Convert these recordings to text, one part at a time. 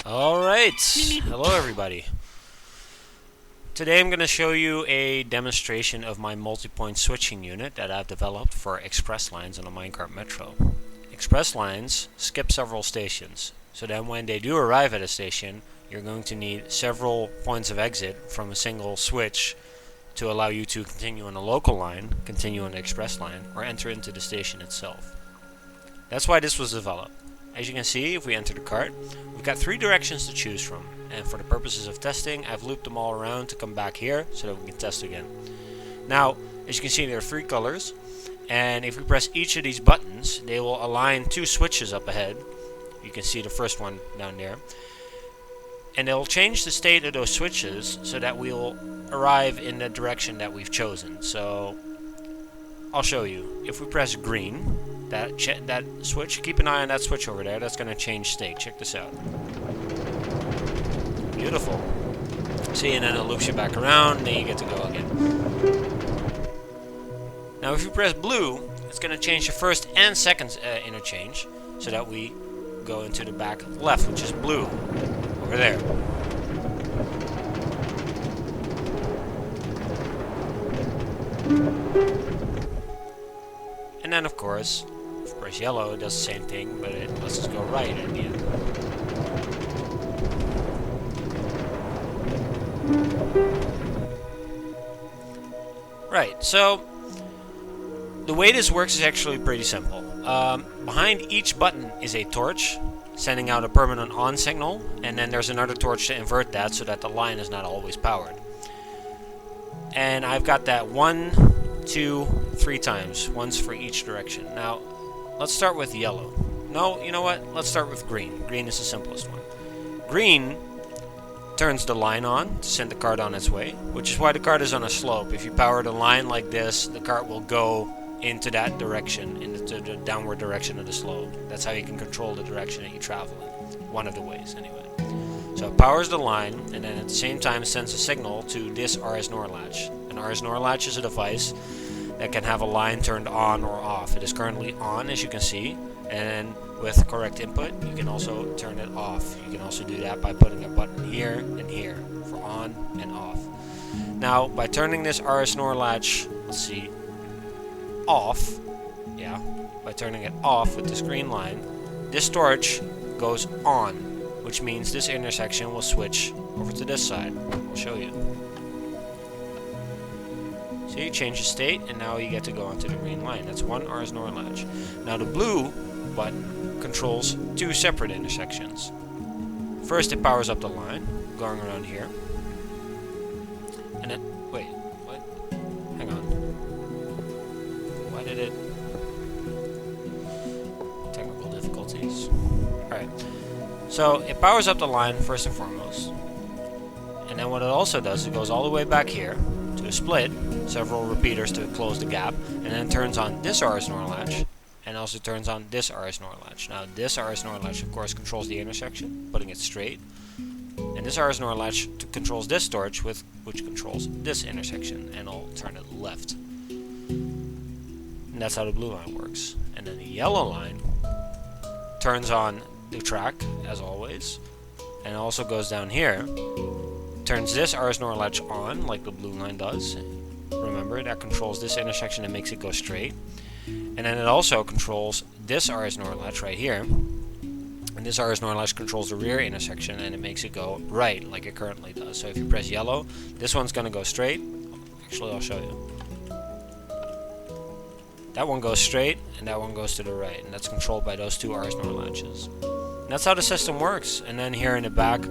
Alright, hello everybody. Today I'm going to show you a demonstration of my multi-point switching unit that I've developed for express lines on the Minecart Metro. Express lines skip several stations, so then when they do arrive at a station, you're going to need several points of exit from a single switch to allow you to continue on a local line, continue on the express line, or enter into the station itself. That's why this was developed. As you can see, if we enter the cart, we've got three directions to choose from, and for the purposes of testing, I've looped them all around to come back here so that we can test again. Now, as you can see, there are three colors, and if we press each of these buttons, they will align two switches up ahead. You can see the first one down there, and they'll change the state of those switches so that we'll arrive in the direction that we've chosen. So, I'll show you. If we press green, that switch, keep an eye on that switch over there, that's going to change state. Check this out. Beautiful. See, and then it loops you back around, and then you get to go again. Now if you press blue, it's going to change the first and second interchange, so that we go into the back left, which is blue, over there. And then of course, if we press yellow, it does the same thing, but it lets us go right at the end. Right, so the way this works is actually pretty simple. Behind each button is a torch sending out a permanent on signal, and then there's another torch to invert that so that the line is not always powered. And I've got that 1, 2, 3 times, once for each direction. Now, let's start with yellow. No, you know what? Let's start with green. Green is the simplest one. Green turns the line on to send the cart on its way, which is why the cart is on a slope. If you power the line like this, the cart will go into that direction, into the downward direction of the slope. That's how you can control the direction that you travel in. One of the ways, anyway. So it powers the line, and then at the same time sends a signal to this RS NOR latch. An RS NOR latch is a device that can have a line turned on or off. It is currently on, as you can see, and with correct input, you can also turn it off. You can also do that by putting a button here and here for on and off. Now, by turning this RS NOR latch, let's see, off, by turning it off with this green line, this torch goes on, which means this intersection will switch over to this side. I'll show you. So you change the state, and now you get to go onto the green line. That's one RS NOR latch. Now the blue button controls two separate intersections. First, it powers up the line, going around here. And then, wait, what? Hang on. Why did it? Technical difficulties. Alright. So, it powers up the line first and foremost. And then what it also does, it goes all the way back here to a split, several repeaters to close the gap, and then turns on this RS NOR latch, and also turns on this RS NOR latch. Now this RS NOR latch of course controls the intersection, putting it straight, and this RS NOR latch controls this torch, which controls this intersection, and I'll turn it left. And that's how the blue line works. And then the yellow line turns on the track, as always, and also goes down here, turns this RS NOR latch on, like the blue line does. Remember, that controls this intersection and makes it go straight. And then it also controls this RS NOR latch right here. And this RS NOR latch controls the rear intersection, and it makes it go right, like it currently does. So if you press yellow, this one's going to go straight. Actually, I'll show you. That one goes straight, and that one goes to the right. And that's controlled by those two RS NOR latches. And that's how the system works. And then here in the back,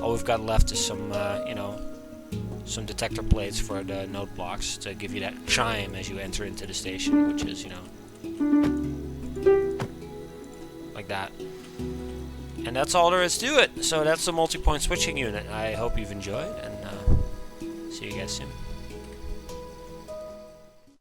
all we've got left is some, some detector plates for the note blocks to give you that chime as you enter into the station, which is, like that. And that's all there is to it. So that's the multi-point switching unit. I hope you've enjoyed, and see you guys soon.